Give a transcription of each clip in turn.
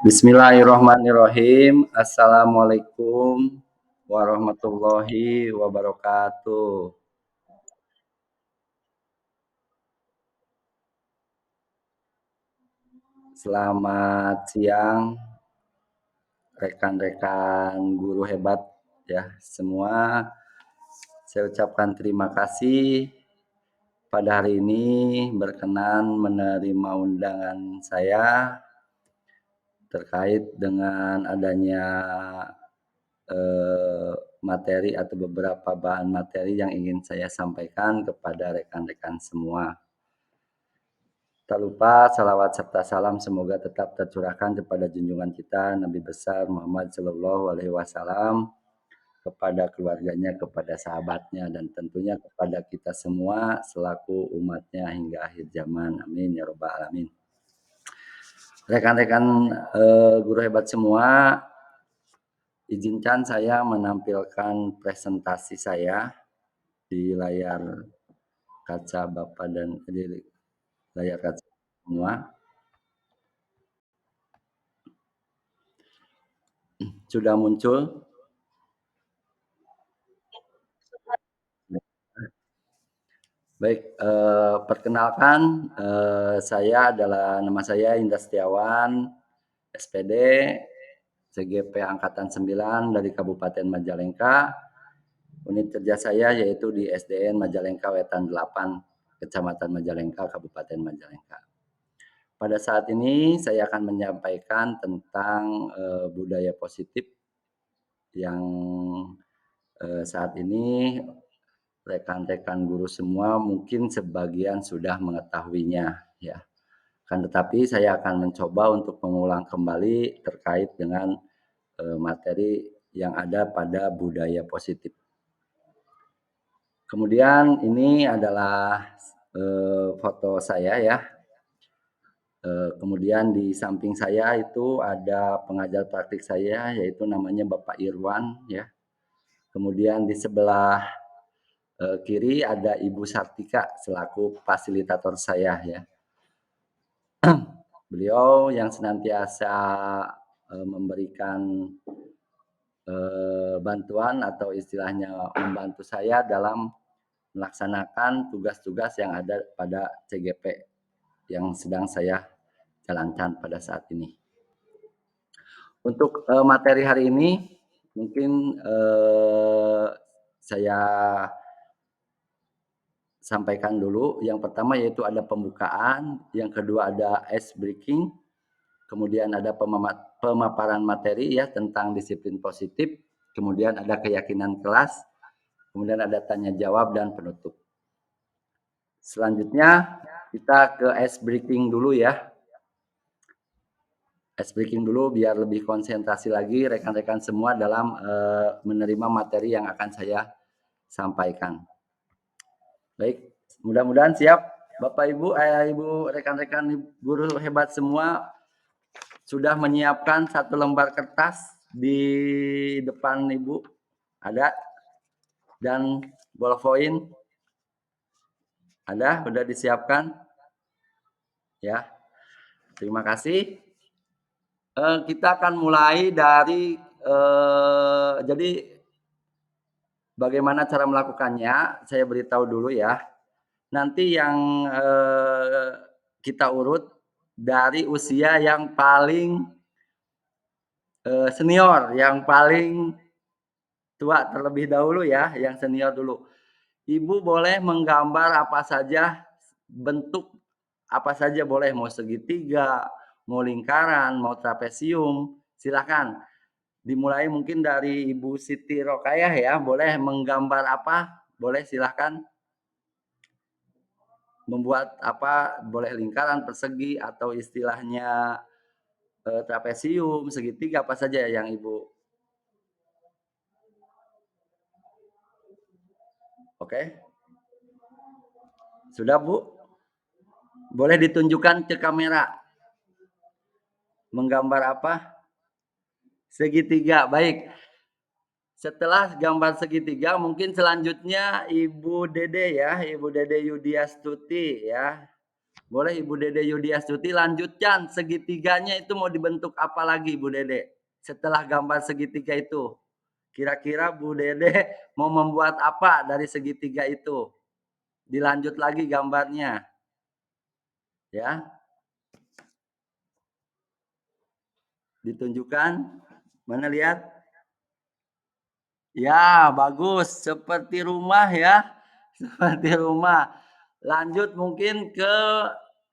Bismillahirrahmanirrahim. Assalamualaikum warahmatullahi wabarakatuh. Selamat siang, rekan-rekan guru hebat ya semua. Saya ucapkan terima kasih pada hari ini berkenan menerima undangan saya terkait dengan adanya materi atau beberapa bahan materi yang ingin saya sampaikan kepada rekan-rekan semua. Tak lupa salawat serta salam semoga tetap tercurahkan kepada junjungan kita Nabi besar Muhammad Shallallahu Alaihi Wasallam, kepada keluarganya, kepada sahabatnya, dan tentunya kepada kita semua selaku umatnya hingga akhir zaman. Amin ya robbal alamin. Rekan-rekan guru hebat semua, izinkan saya menampilkan presentasi saya di layar kaca Bapak dan di layar kaca semua. Sudah muncul? Baik, perkenalkan, nama saya Indra Setiawan, SPD, CGP angkatan 9 dari Kabupaten Majalengka. Unit kerja saya yaitu di SDN Majalengka Wetan 8, Kecamatan Majalengka, Kabupaten Majalengka. Pada saat ini saya akan menyampaikan tentang budaya positif yang saat ini rekan-rekan guru semua mungkin sebagian sudah mengetahuinya ya. Kan tetapi saya akan mencoba untuk mengulang kembali terkait dengan materi yang ada pada budaya positif. Kemudian ini adalah foto saya ya. Kemudian di samping saya itu ada pengajar praktik saya yaitu namanya Bapak Irwan ya. Kemudian di sebelah kiri ada Ibu Sartika selaku fasilitator saya ya. Beliau yang senantiasa memberikan bantuan atau istilahnya membantu saya dalam melaksanakan tugas-tugas yang ada pada CGP yang sedang saya jalankan pada saat ini. Untuk materi hari ini mungkin saya sampaikan dulu. Yang pertama yaitu ada pembukaan, yang kedua ada ice breaking, kemudian ada pemaparan materi ya tentang disiplin positif, kemudian ada keyakinan kelas, kemudian ada tanya jawab dan penutup. Selanjutnya kita ke ice breaking dulu ya. Ice breaking dulu biar lebih konsentrasi lagi rekan-rekan semua dalam menerima materi yang akan saya sampaikan. Baik, mudah-mudahan siap Bapak Ibu, Ibu rekan-rekan guru hebat semua sudah menyiapkan satu lembar kertas di depan Ibu ada dan ballpoint ada, sudah disiapkan ya. Terima kasih. Kita akan mulai dari jadi bagaimana cara melakukannya saya beritahu dulu ya. Nanti yang kita urut dari usia yang paling senior, yang paling tua terlebih dahulu ya, yang senior dulu. Ibu boleh menggambar apa saja, bentuk apa saja boleh, mau segitiga, mau lingkaran, mau trapesium, silakan. Dimulai mungkin dari Ibu Siti Rokayah ya, boleh menggambar apa, boleh silakan. Membuat apa, boleh lingkaran, persegi, atau istilahnya trapesium, segitiga, apa saja yang Ibu. Oke? Sudah Bu? Boleh ditunjukkan ke kamera. Menggambar apa? Segitiga, baik. Setelah gambar segitiga, mungkin selanjutnya Ibu Dede ya, Ibu Dede Yudiastuti ya. Boleh Ibu Dede Yudiastuti lanjutkan segitiganya itu mau dibentuk apa lagi Bu Dede? Setelah gambar segitiga itu, kira-kira Bu Dede mau membuat apa dari segitiga itu? Dilanjut lagi gambarnya, ya, ditunjukkan. Mana lihat? Ya, bagus, seperti rumah ya, seperti rumah. Lanjut mungkin ke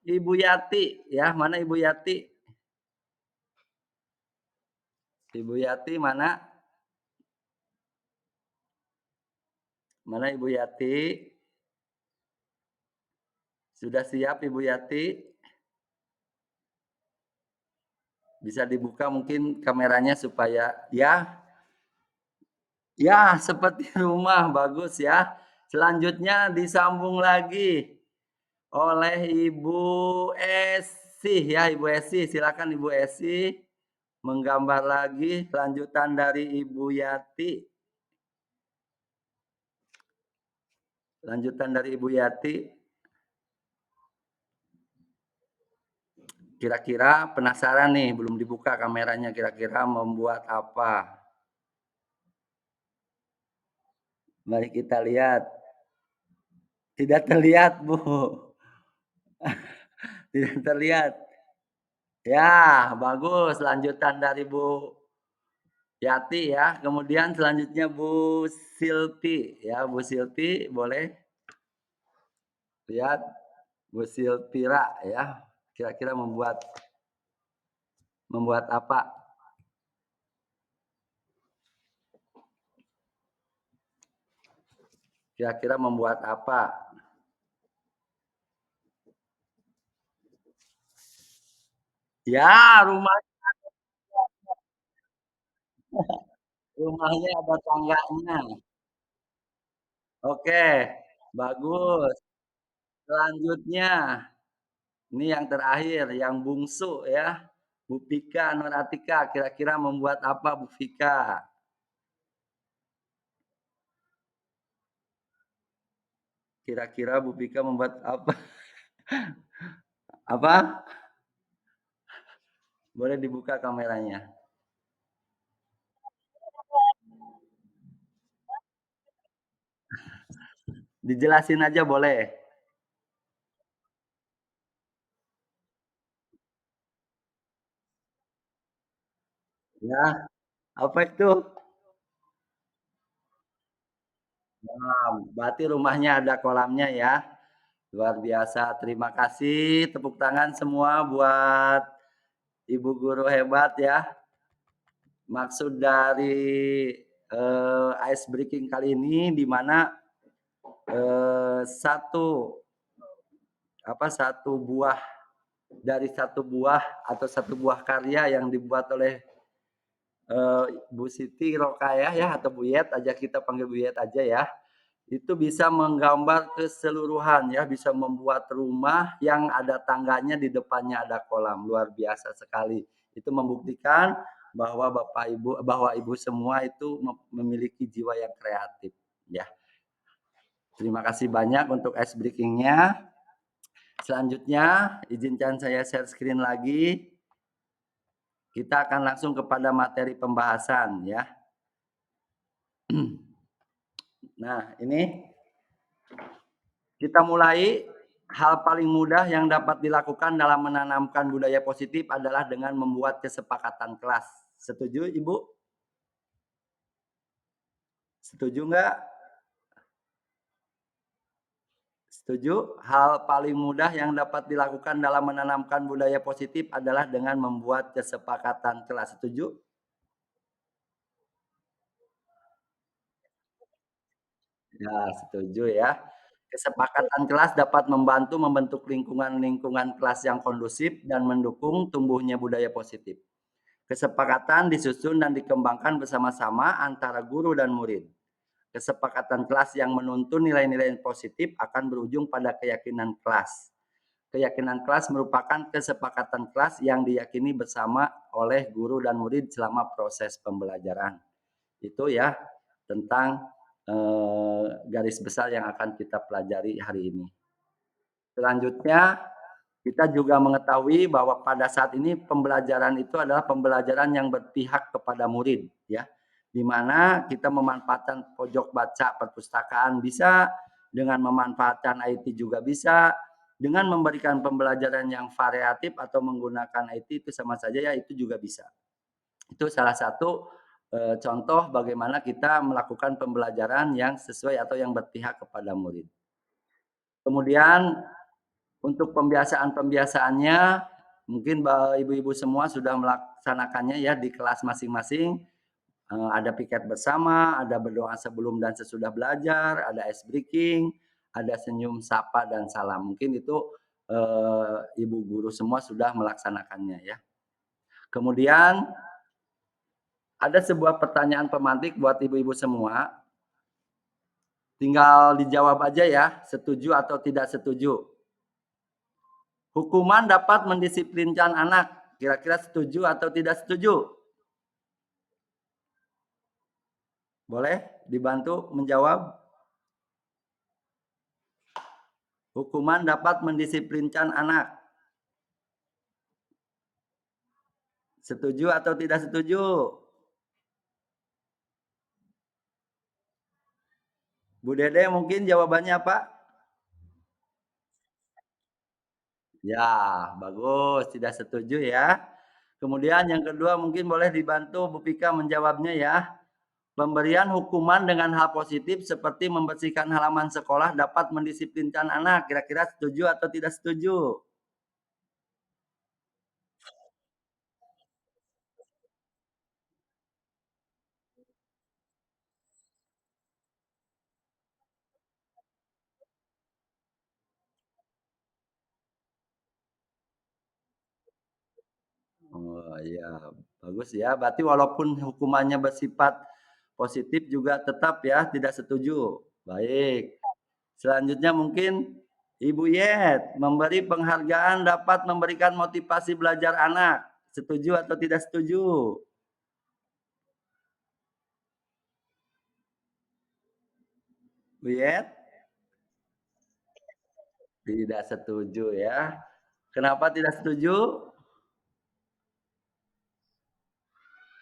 Ibu Yati ya, mana Ibu Yati? Ibu Yati mana? Mana Ibu Yati? Sudah siap Ibu Yati? Bisa dibuka mungkin kameranya supaya ya, ya seperti rumah, bagus ya. Selanjutnya disambung lagi oleh Ibu Esi ya, Ibu Esi, silakan Ibu Esi menggambar lagi lanjutan dari Ibu Yati. Lanjutan dari Ibu Yati. Kira-kira penasaran nih, belum dibuka kameranya, kira-kira membuat apa? Mari kita lihat. Tidak terlihat, Bu. Tidak terlihat. Ya, bagus. Lanjutan dari Bu Yati ya. Kemudian selanjutnya Bu Silti ya, Bu Silti boleh lihat Bu Silvira ya. Kira-kira membuat membuat apa? Kira-kira membuat apa? Ya, rumahnya ada tangganya. Oke, bagus. Selanjutnya, ini yang terakhir, yang bungsu ya. Bu Pika Nur Atika, kira-kira membuat apa Bu Pika? Kira-kira Bu Pika membuat apa? Apa? Boleh dibuka kameranya. Dijelasin aja boleh. Ya, apa itu? Nah, berarti rumahnya ada kolamnya ya. Luar biasa. Terima kasih. Tepuk tangan semua buat Ibu guru hebat ya. Maksud dari ice breaking kali ini di mana satu satu buah dari satu buah atau satu buah karya yang dibuat oleh Bu Siti Rokayah ya atau Bu Yet aja, kita panggil Bu Yet aja ya. Itu bisa menggambar keseluruhan ya, bisa membuat rumah yang ada tangganya, di depannya ada kolam. Luar biasa sekali. Itu membuktikan bahwa Ibu semua itu memiliki jiwa yang kreatif ya. Terima kasih banyak untuk ice breaking-nya. Selanjutnya izinkan saya share screen lagi. Kita akan langsung kepada materi pembahasan ya. Nah, ini kita mulai. Hal paling mudah yang dapat dilakukan dalam menanamkan budaya positif adalah dengan membuat kesepakatan kelas. Setuju, Ibu? Setuju nggak? Setuju? Hal paling mudah yang dapat dilakukan dalam menanamkan budaya positif adalah dengan membuat kesepakatan kelas. Setuju? Ya, setuju ya. Kesepakatan kelas dapat membantu membentuk lingkungan-lingkungan kelas yang kondusif dan mendukung tumbuhnya budaya positif. Kesepakatan disusun dan dikembangkan bersama-sama antara guru dan murid. Kesepakatan kelas yang menuntun nilai-nilai positif akan berujung pada keyakinan kelas. Keyakinan kelas merupakan kesepakatan kelas yang diyakini bersama oleh guru dan murid selama proses pembelajaran. Itu ya tentang garis besar yang akan kita pelajari hari ini. Selanjutnya Kita juga mengetahui bahwa pada saat ini pembelajaran itu adalah pembelajaran yang berpihak kepada murid, ya. Di mana kita memanfaatkan pojok baca perpustakaan bisa, dengan memanfaatkan IT juga bisa, dengan memberikan pembelajaran yang variatif atau menggunakan IT itu sama saja ya, itu juga bisa. Itu salah satu, contoh bagaimana kita melakukan pembelajaran yang sesuai atau yang berpihak kepada murid. Kemudian untuk pembiasaan-pembiasaannya, mungkin ibu-ibu semua sudah melaksanakannya ya di kelas masing-masing, ada piket bersama, ada berdoa sebelum dan sesudah belajar, ada ice breaking, ada senyum sapa dan salam. Mungkin itu, ibu guru semua sudah melaksanakannya ya. Kemudian ada sebuah pertanyaan pemantik buat ibu-ibu semua, tinggal dijawab aja ya, setuju atau tidak setuju. Hukuman dapat mendisiplinkan anak, kira-kira setuju atau tidak setuju? Boleh dibantu menjawab? Hukuman dapat mendisiplinkan anak. Setuju atau tidak setuju? Bu Dede mungkin jawabannya apa? Ya, bagus, tidak setuju ya. Kemudian yang kedua mungkin boleh dibantu Bu Pika menjawabnya ya. Pemberian hukuman dengan hal positif seperti membersihkan halaman sekolah dapat mendisiplinkan anak. Kira-kira setuju atau tidak setuju? Oh iya, bagus ya. Berarti walaupun hukumannya bersifat positif juga tetap ya tidak setuju. Baik. Selanjutnya mungkin Ibu Yet, memberi penghargaan dapat memberikan motivasi belajar anak. Setuju atau tidak setuju? Bu Yet? Tidak setuju ya. Kenapa tidak setuju?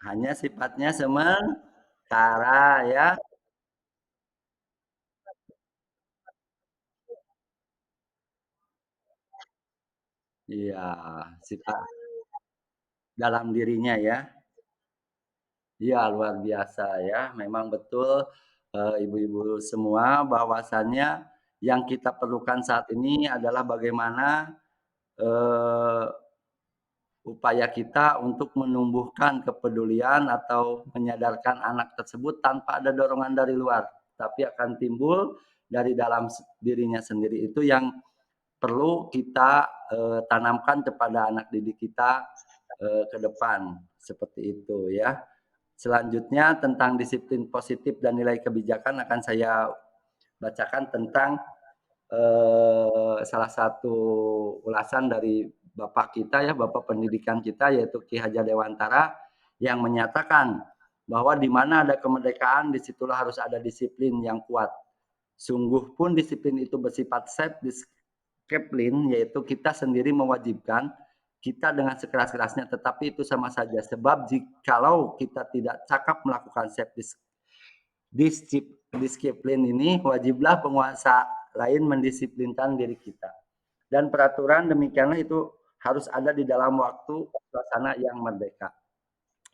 Hanya sifatnya sementara ya. Iya, sifat dalam dirinya ya. Iya, luar biasa ya. Memang betul, ibu-ibu semua bahwasannya yang kita perlukan saat ini adalah bagaimana, eee, upaya kita untuk menumbuhkan kepedulian atau menyadarkan anak tersebut tanpa ada dorongan dari luar, tapi akan timbul dari dalam dirinya sendiri. Itu yang perlu kita, tanamkan kepada anak didik kita, ke depan, seperti itu ya. Selanjutnya tentang disiplin positif dan nilai kebijakan akan saya bacakan tentang salah satu ulasan dari bapak kita ya, bapak pendidikan kita yaitu Ki Hajar Dewantara yang menyatakan bahwa di mana ada kemerdekaan disitulah harus ada disiplin yang kuat. Sungguh pun disiplin itu bersifat self discipline yaitu kita sendiri mewajibkan kita dengan sekeras-kerasnya tetapi itu sama saja sebab jikalau kita tidak cakap melakukan self disiplin ini wajiblah penguasa lain mendisiplinkan diri kita. Dan peraturan demikianlah itu harus ada di dalam waktu suasana yang merdeka.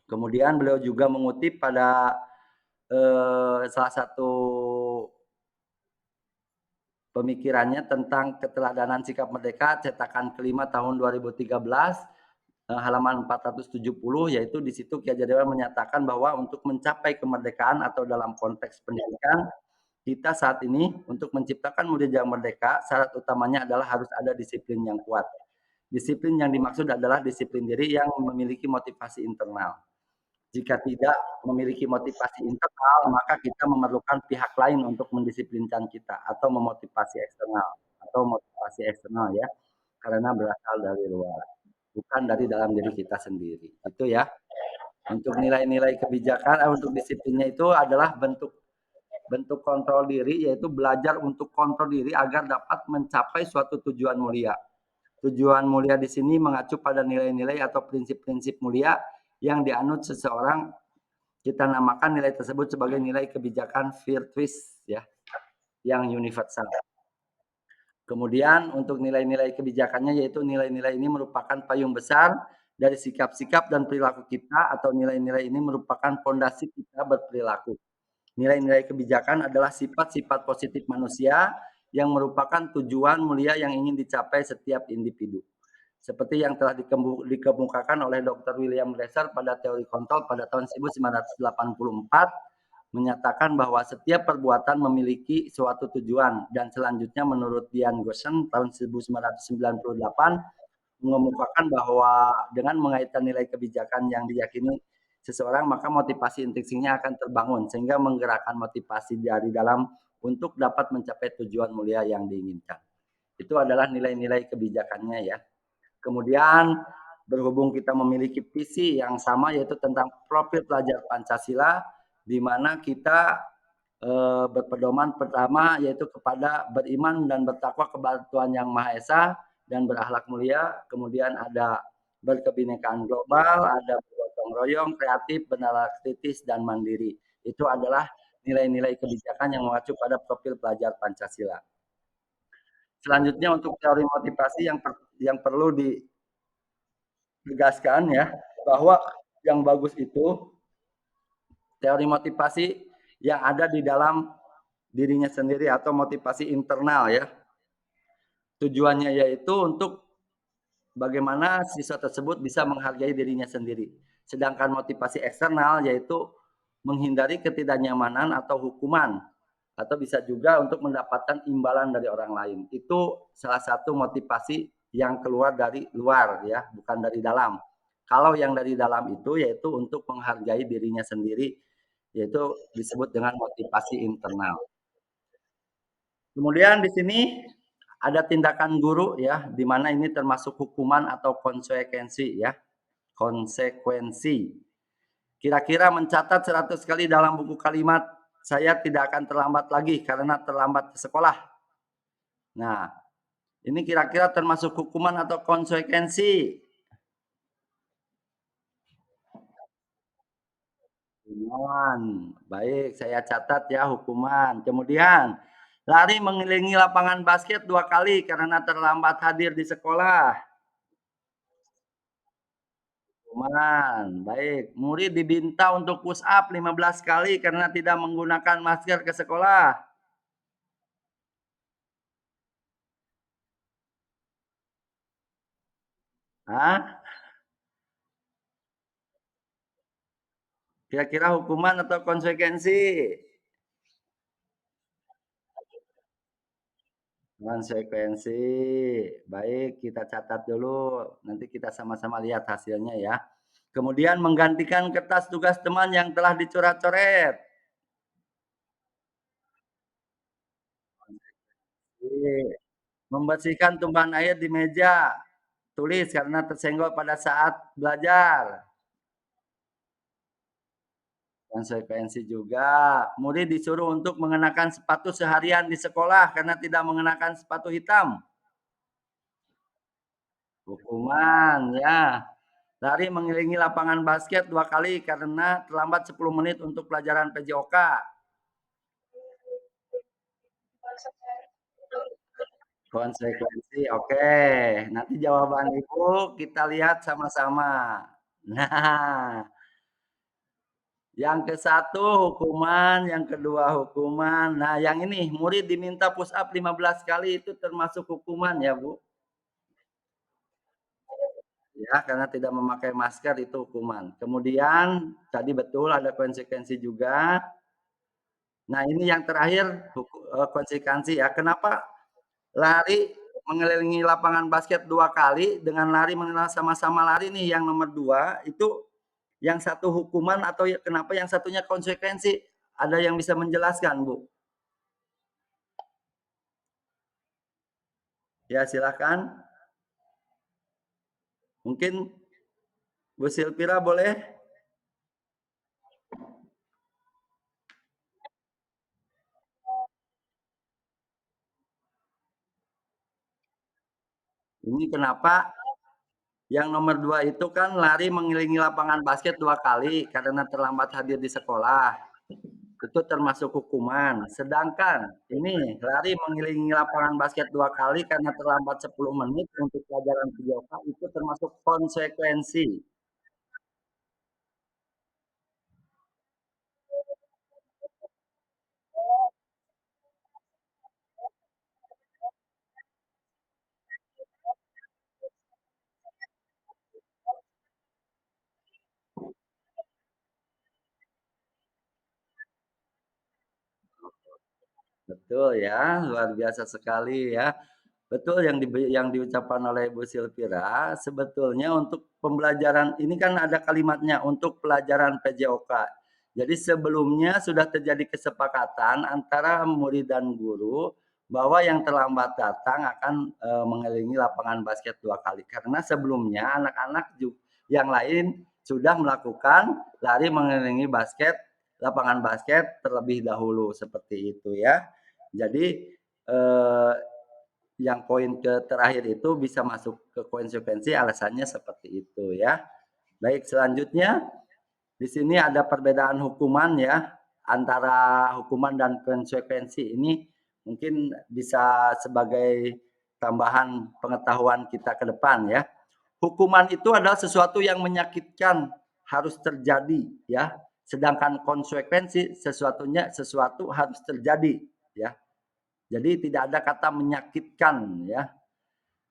Kemudian beliau juga mengutip pada salah satu pemikirannya tentang keteladanan sikap merdeka cetakan kelima tahun 2013 halaman 470 yaitu di situ Ki Hajar Dewantara menyatakan bahwa untuk mencapai kemerdekaan atau dalam konteks pendidikan kita saat ini untuk menciptakan murid yang merdeka, syarat utamanya adalah harus ada disiplin yang kuat. Disiplin yang dimaksud adalah disiplin diri yang memiliki motivasi internal. Jika tidak memiliki motivasi internal, maka kita memerlukan pihak lain untuk mendisiplinkan kita atau memotivasi eksternal atau motivasi eksternal ya, karena berasal dari luar, bukan dari dalam diri kita sendiri. Itu ya. Untuk nilai-nilai kebijakan, untuk disiplinnya itu adalah bentuk bentuk kontrol diri yaitu belajar untuk kontrol diri agar dapat mencapai suatu tujuan mulia. Tujuan mulia di sini mengacu pada nilai-nilai atau prinsip-prinsip mulia yang dianut seseorang. Kita namakan nilai tersebut sebagai nilai kebijakan virtuous ya, yang universal. Kemudian untuk nilai-nilai kebijakannya yaitu nilai-nilai ini merupakan payung besar dari sikap-sikap dan perilaku kita atau nilai-nilai ini merupakan pondasi kita berperilaku. Nilai-nilai kebijakan adalah sifat-sifat positif manusia yang merupakan tujuan mulia yang ingin dicapai setiap individu. Seperti yang telah dikemukakan oleh Dr. William Glasser pada teori kontrol pada tahun 1984, menyatakan bahwa setiap perbuatan memiliki suatu tujuan, dan selanjutnya menurut Dian Goshen tahun 1998 mengemukakan bahwa dengan mengaitkan nilai kebijakan yang diyakini seseorang, maka motivasi intrinsiknya akan terbangun sehingga menggerakkan motivasi dari dalam untuk dapat mencapai tujuan mulia yang diinginkan. Itu adalah nilai-nilai kebijakannya ya. Kemudian berhubung kita memiliki visi yang sama yaitu tentang profil pelajar Pancasila, di mana kita berpedoman pertama yaitu kepada beriman dan bertakwa kepada Tuhan Yang Maha Esa dan berakhlak mulia. Kemudian ada berkebinekaan global, ada bergotong royong, kreatif, bernalar kritis, dan mandiri. Itu adalah nilai-nilai kebijakan yang mengacu pada profil pelajar Pancasila. Selanjutnya untuk teori motivasi yang perlu ditegaskan ya, bahwa yang bagus itu teori motivasi yang ada di dalam dirinya sendiri atau motivasi internal ya. Tujuannya yaitu untuk bagaimana siswa tersebut bisa menghargai dirinya sendiri. Sedangkan motivasi eksternal yaitu menghindari ketidaknyamanan atau hukuman, atau bisa juga untuk mendapatkan imbalan dari orang lain. Itu salah satu motivasi yang keluar dari luar ya, bukan dari dalam. Kalau yang dari dalam itu yaitu untuk menghargai dirinya sendiri, yaitu disebut dengan motivasi internal. Kemudian di sini ada tindakan guru ya, di mana ini termasuk hukuman atau konsekuensi ya. Konsekuensi. Kira-kira mencatat 100 kali dalam buku kalimat, saya tidak akan terlambat lagi karena terlambat ke sekolah. Nah, ini kira-kira termasuk hukuman atau konsekuensi? Hukuman. Baik, saya catat ya hukuman. Kemudian, lari mengelilingi lapangan basket 2 kali karena terlambat hadir di sekolah. Hukuman. Baik, murid diminta untuk push up 15 kali karena tidak menggunakan masker ke sekolah. Hah? Kira-kira hukuman atau konsekuensi? Konsekuensi. Baik, kita catat dulu. Nanti kita sama-sama lihat hasilnya ya. Kemudian menggantikan kertas tugas teman yang telah dicoret-coret. Membersihkan tumpahan air di meja tulis karena tersenggol pada saat belajar. Konsekuensi juga. Murid disuruh untuk mengenakan sepatu seharian di sekolah karena tidak mengenakan sepatu hitam. Hukuman, ya. Lari mengelilingi lapangan basket 2 kali karena terlambat 10 menit untuk pelajaran PJOK. Konsekuensi, oke. Nanti jawaban Ibu kita lihat sama-sama. Nah, yang ke-1 hukuman, yang kedua hukuman. Nah, yang ini murid diminta push up 15 kali itu termasuk hukuman ya, Bu? Ya, karena tidak memakai masker itu hukuman. Kemudian tadi betul ada konsekuensi juga. Nah, ini yang terakhir konsekuensi ya. Kenapa lari mengelilingi lapangan basket 2 kali dengan lari sama-sama lari nih yang nomor 2 itu yang satu hukuman atau kenapa yang satunya konsekuensi? Ada yang bisa menjelaskan, Bu? Ya, silakan. Mungkin Bu Silvira boleh? Ini kenapa yang nomor 2 itu kan lari mengelilingi lapangan basket 2 kali karena terlambat hadir di sekolah, itu termasuk hukuman. Sedangkan ini lari mengelilingi lapangan basket 2 kali karena terlambat 10 menit untuk pelajaran videoka itu termasuk konsekuensi. Betul ya, luar biasa sekali ya. Betul yang diucapkan oleh Ibu Silvira, sebetulnya untuk pembelajaran ini kan ada kalimatnya, untuk pelajaran PJOK. Jadi sebelumnya sudah terjadi kesepakatan antara murid dan guru bahwa yang terlambat datang akan, mengelilingi lapangan basket 2 kali. Karena sebelumnya anak-anak yang lain sudah melakukan lari mengelilingi lapangan basket terlebih dahulu, seperti itu ya. Jadi, eee yang poin terakhir itu bisa masuk ke konsekuensi alasannya seperti itu ya. Baik, selanjutnya di sini ada perbedaan hukuman ya, antara hukuman dan konsekuensi. Ini mungkin bisa sebagai tambahan pengetahuan kita ke depan ya. Hukuman itu adalah sesuatu yang menyakitkan, harus terjadi ya. Sedangkan konsekuensi sesuatu harus terjadi ya. Jadi tidak ada kata menyakitkan ya.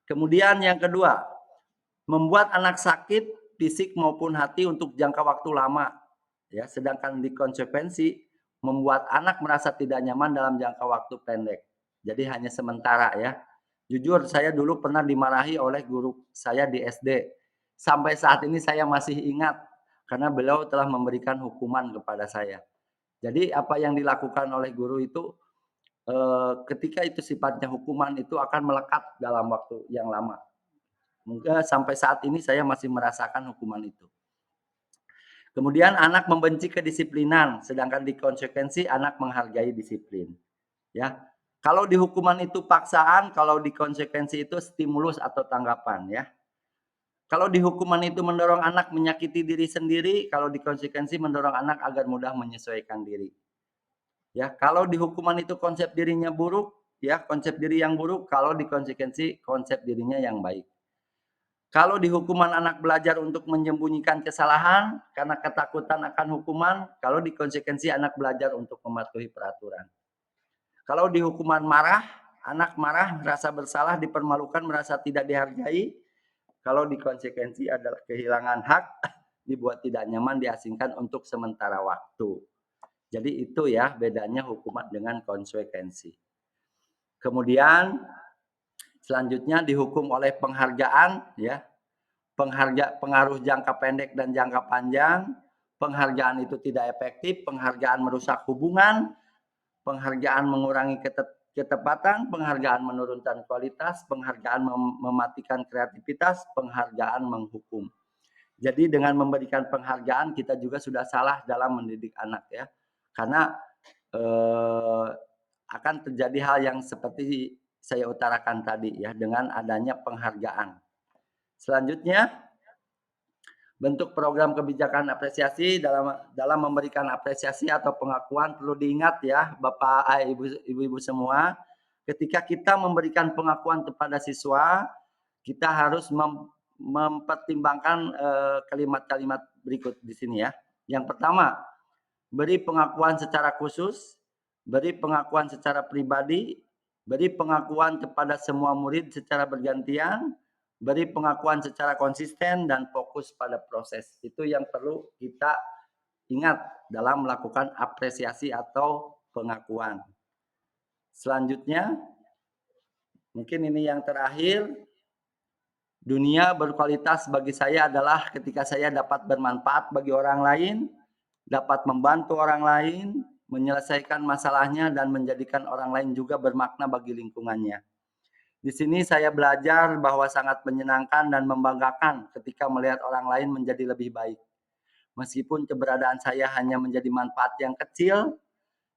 Kemudian yang kedua, membuat anak sakit fisik maupun hati untuk jangka waktu lama. Ya, sedangkan di konsekuensi membuat anak merasa tidak nyaman dalam jangka waktu pendek. Jadi hanya sementara ya. Jujur saya dulu pernah dimarahi oleh guru saya di SD. Sampai saat ini saya masih ingat karena beliau telah memberikan hukuman kepada saya. Jadi apa yang dilakukan oleh guru itu ketika itu sifatnya hukuman itu akan melekat dalam waktu yang lama. Mungkin sampai saat ini saya masih merasakan hukuman itu. Kemudian anak membenci kedisiplinan, sedangkan di konsekuensi anak menghargai disiplin. Ya, kalau di hukuman itu paksaan, kalau di konsekuensi itu stimulus atau tanggapan ya. Kalau di hukuman itu mendorong anak menyakiti diri sendiri, kalau di konsekuensi mendorong anak agar mudah menyesuaikan diri. Ya, kalau di hukuman itu konsep dirinya buruk, ya konsep diri yang buruk, kalau di konsekuensi konsep dirinya yang baik. Kalau di hukuman anak belajar untuk menyembunyikan kesalahan karena ketakutan akan hukuman, kalau di konsekuensi anak belajar untuk mematuhi peraturan. Kalau di hukuman marah, anak marah, merasa bersalah, dipermalukan, merasa tidak dihargai. Kalau di konsekuensi adalah kehilangan hak, dibuat tidak nyaman, diasingkan untuk sementara waktu. Jadi itu ya bedanya hukuman dengan konsekuensi. Kemudian selanjutnya dihukum oleh penghargaan ya. Pengaruh jangka pendek dan jangka panjang, penghargaan itu tidak efektif, penghargaan merusak hubungan, penghargaan mengurangi ketepatan, penghargaan menurunkan kualitas, penghargaan mematikan kreativitas, penghargaan menghukum. Jadi dengan memberikan penghargaan kita juga sudah salah dalam mendidik anak ya. Karena eh, akan terjadi hal yang seperti saya utarakan tadi ya dengan adanya penghargaan. Selanjutnya bentuk program kebijakan apresiasi dalam dalam memberikan apresiasi atau pengakuan perlu diingat ya Bapak, Ibu-ibu semua, ketika kita memberikan pengakuan kepada siswa, kita harus mempertimbangkan kalimat-kalimat berikut di sini ya. Yang pertama, beri pengakuan secara khusus, beri pengakuan secara pribadi, beri pengakuan kepada semua murid secara bergantian, beri pengakuan secara konsisten dan fokus pada proses. Itu yang perlu kita ingat dalam melakukan apresiasi atau pengakuan. Selanjutnya, mungkin ini yang terakhir, dunia berkualitas bagi saya adalah ketika saya dapat bermanfaat bagi orang lain, dapat membantu orang lain, menyelesaikan masalahnya, dan menjadikan orang lain juga bermakna bagi lingkungannya. Di sini saya belajar bahwa sangat menyenangkan dan membanggakan ketika melihat orang lain menjadi lebih baik. Meskipun keberadaan saya hanya menjadi manfaat yang kecil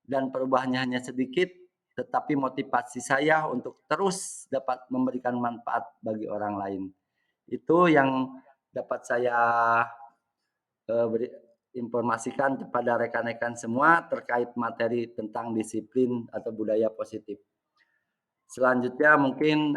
dan perubahannya hanya sedikit, tetapi motivasi saya untuk terus dapat memberikan manfaat bagi orang lain. Itu yang dapat saya, beri informasikan kepada rekan-rekan semua terkait materi tentang disiplin atau budaya positif. Selanjutnya mungkin,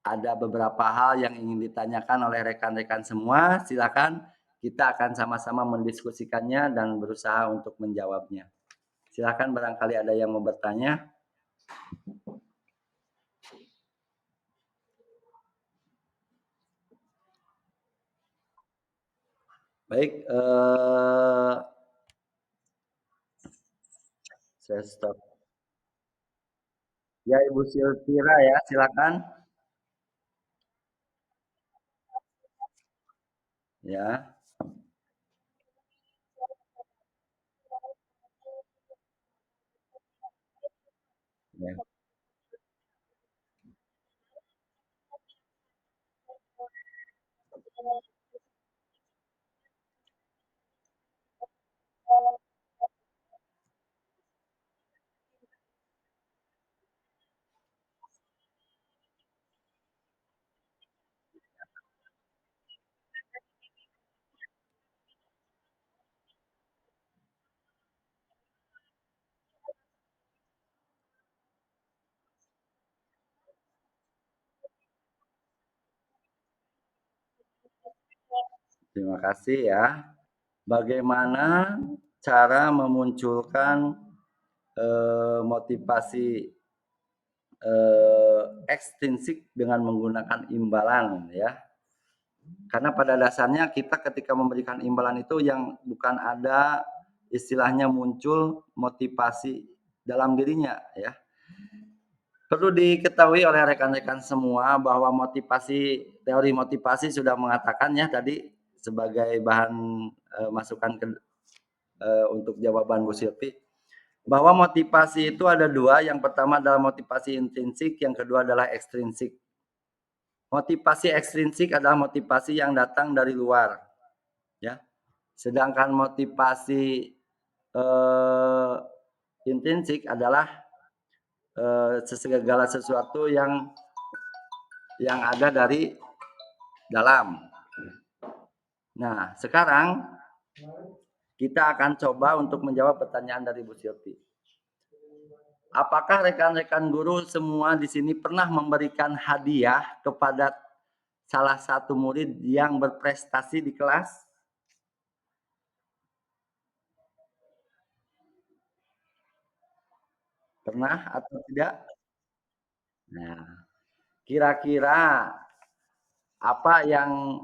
ada beberapa hal yang ingin ditanyakan oleh rekan-rekan semua, silakan kita akan sama-sama mendiskusikannya dan berusaha untuk menjawabnya. Silakan barangkali ada yang mau bertanya. Baik, saya stop. Ya, Ibu Silvira ya, silakan. Ya, ya. Terima kasih ya. Bagaimana cara memunculkan, motivasi, ekstrinsik dengan menggunakan imbalan ya. Karena pada dasarnya kita ketika memberikan imbalan itu yang bukan ada istilahnya muncul motivasi dalam dirinya ya. Perlu diketahui oleh rekan-rekan semua bahwa teori motivasi sudah mengatakan ya tadi sebagai bahan, masukan untuk jawaban Bu Silvi, bahwa motivasi itu ada 2, yang pertama adalah motivasi intrinsik, yang kedua adalah ekstrinsik. Motivasi ekstrinsik adalah motivasi yang datang dari luar, ya. Sedangkan motivasi, eee, intrinsik adalah, segala sesuatu yang ada dari dalam. Nah, sekarang kita akan coba untuk menjawab pertanyaan dari Bu Silvi. Apakah rekan-rekan guru semua di sini pernah memberikan hadiah kepada salah satu murid yang berprestasi di kelas? Pernah atau tidak? Nah, kira-kira apa yang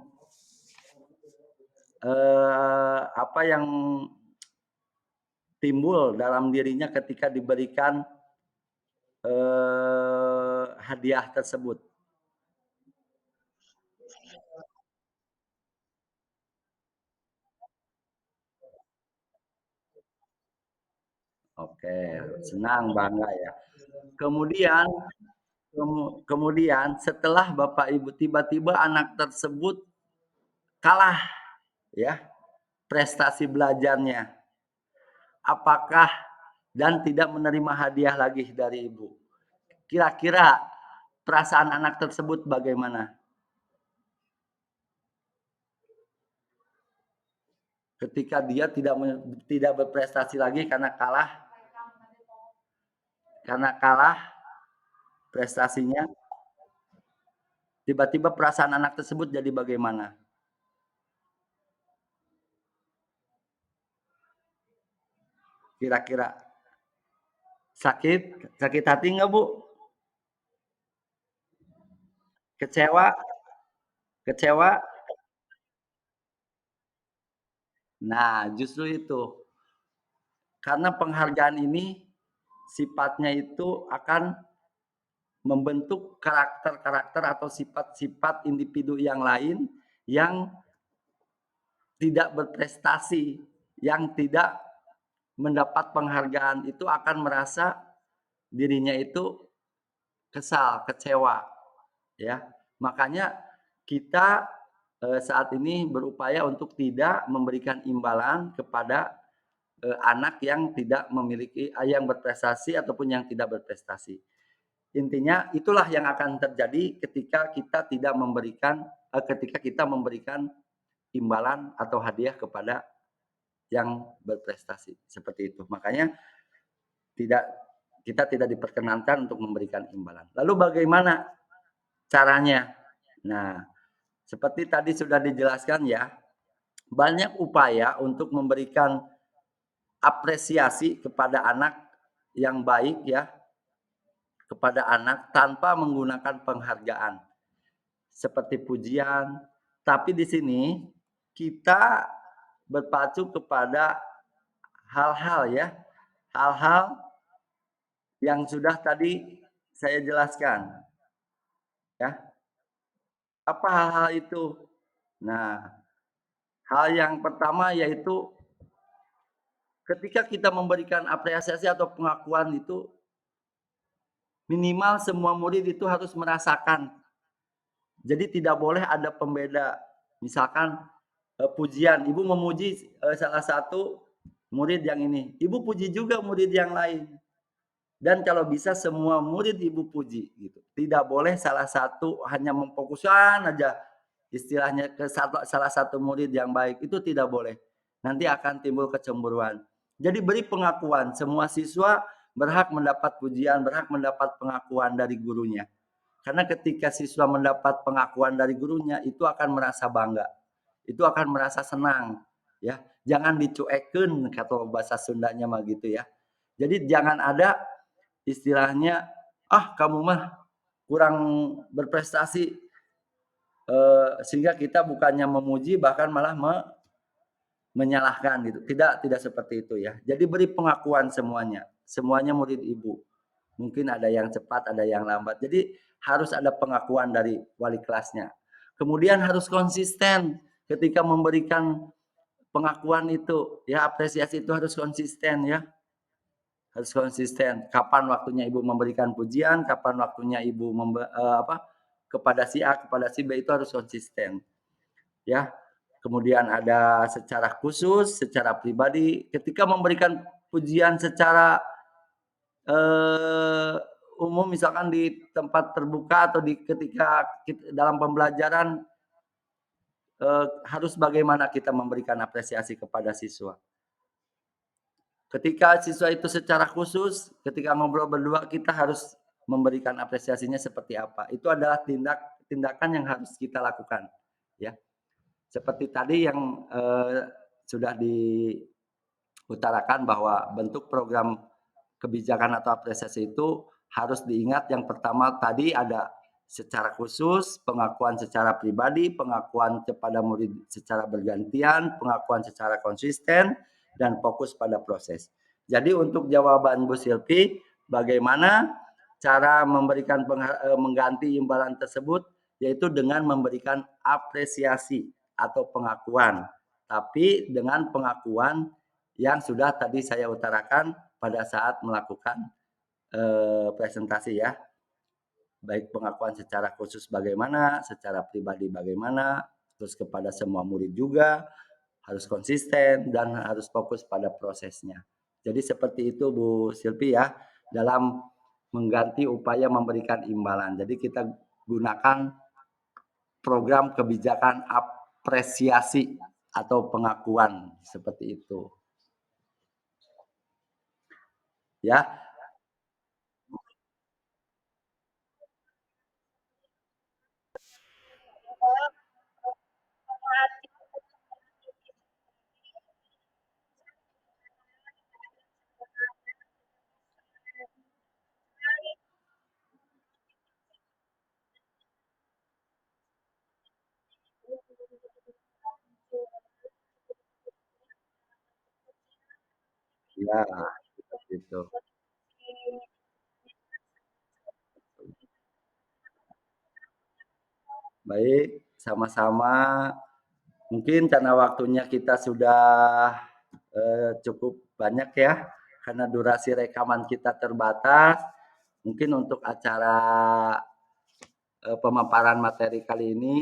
apa yang timbul dalam dirinya ketika diberikan hadiah tersebut? Oke, senang, bangga ya. Kemudian kemudian setelah Bapak Ibu tiba-tiba anak tersebut kalah ya prestasi belajarnya. Apakah dan tidak menerima hadiah lagi dari ibu. Kira-kira perasaan anak tersebut bagaimana? Ketika dia tidak berprestasi lagi karena kalah prestasinya, tiba-tiba perasaan anak tersebut jadi bagaimana? Kira-kira sakit, sakit hati nggak Bu? Kecewa, kecewa. Nah, justru itu. Karena penghargaan ini sifatnya itu akan membentuk karakter-karakter atau sifat-sifat individu yang lain yang tidak berprestasi, yang tidak mendapat penghargaan itu akan merasa dirinya itu kesal, kecewa, ya. Makanya kita, saat ini berupaya untuk tidak memberikan imbalan kepada, anak yang tidak memiliki yang berprestasi ataupun yang tidak berprestasi. Intinya itulah yang akan terjadi ketika kita tidak memberikan ketika kita memberikan imbalan atau hadiah kepada yang berprestasi, seperti itu. Makanya tidak kita tidak diperkenankan untuk memberikan imbalan. Lalu bagaimana caranya? Nah, seperti tadi sudah dijelaskan ya, banyak upaya untuk memberikan apresiasi kepada anak yang baik ya, kepada anak tanpa menggunakan penghargaan seperti pujian. Tapi di sini kita berpacu kepada hal-hal ya, hal-hal yang sudah tadi saya jelaskan ya. Apa hal-hal itu? Nah, hal yang pertama yaitu ketika kita memberikan apresiasi atau pengakuan itu minimal semua murid itu harus merasakan. Jadi tidak boleh ada pembeda. Misalkan, pujian, ibu memuji, salah satu murid yang ini, ibu puji juga murid yang lain. Dan kalau bisa semua murid ibu puji gitu. Tidak boleh salah satu hanya memfokuskan aja istilahnya ke salah satu murid yang baik, itu tidak boleh. Nanti akan timbul kecemburuan. Jadi beri pengakuan, semua siswa berhak mendapat pujian, berhak mendapat pengakuan dari gurunya. Karena ketika siswa mendapat pengakuan dari gurunya, itu akan merasa bangga, itu akan merasa senang, ya. Jangan dicuekeun kata bahasa Sundanya mah gitu ya. Jadi jangan ada istilahnya, "Ah kamu mah kurang berprestasi," sehingga kita bukannya memuji bahkan malah menyalahkan gitu. Tidak seperti itu ya. Jadi beri pengakuan semuanya, semuanya murid ibu. Mungkin ada yang cepat, ada yang lambat. Jadi harus ada pengakuan dari wali kelasnya. Kemudian harus konsisten ketika memberikan pengakuan itu, ya apresiasi itu harus konsisten ya. Harus konsisten. Kapan waktunya ibu memberikan pujian, kapan waktunya ibu kepada si A, kepada si B itu harus konsisten. Ya. Kemudian ada secara khusus, secara pribadi. Ketika memberikan pujian secara eh, umum misalkan di tempat terbuka atau ketika dalam pembelajaran harus bagaimana kita memberikan apresiasi kepada siswa. Ketika siswa itu secara khusus, ketika ngobrol berdua kita harus memberikan apresiasinya seperti apa. Itu adalah tindakan yang harus kita lakukan, ya. Seperti tadi yang sudah diutarakan bahwa bentuk program kebijakan atau apresiasi itu harus diingat yang pertama tadi ada secara khusus, pengakuan secara pribadi, pengakuan kepada murid secara bergantian, pengakuan secara konsisten, dan fokus pada proses. Jadi untuk jawaban Bu Silvi, bagaimana cara memberikan mengganti imbalan tersebut, yaitu dengan memberikan apresiasi atau pengakuan. Tapi dengan pengakuan yang sudah tadi saya utarakan pada saat melakukan presentasi ya. Baik pengakuan secara khusus bagaimana, secara pribadi bagaimana, terus kepada semua murid juga, harus konsisten dan harus fokus pada prosesnya. Jadi seperti itu Bu Silvi ya, dalam mengganti upaya memberikan imbalan. Jadi kita gunakan program kebijakan apresiasi atau pengakuan seperti itu. Ya, ya, seperti itu. Baik, sama-sama. Mungkin karena waktunya kita sudah cukup banyak ya, karena durasi rekaman kita terbatas. Mungkin untuk acara pemaparan materi kali ini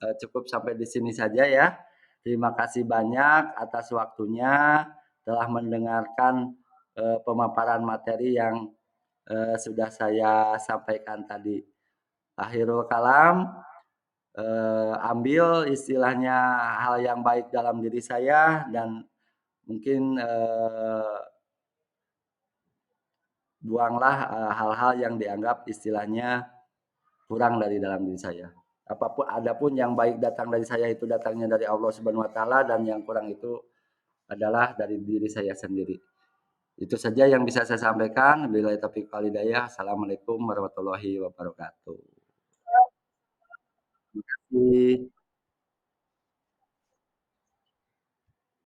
cukup sampai di sini saja ya. Terima kasih banyak atas waktunya. telah mendengarkan, pemaparan materi yang, sudah saya sampaikan tadi. Akhirul kalam, ambil istilahnya hal yang baik dalam diri saya dan mungkin, buanglah, hal-hal yang dianggap istilahnya kurang dari dalam diri saya. Adapun yang baik datang dari saya itu datangnya dari Allah Subhanahu wa taala dan yang kurang itu adalah dari diri saya sendiri. Itu saja yang bisa saya sampaikan. Wabillahi taufiq wal hidayah. Assalamualaikum warahmatullahi wabarakatuh. Terima kasih.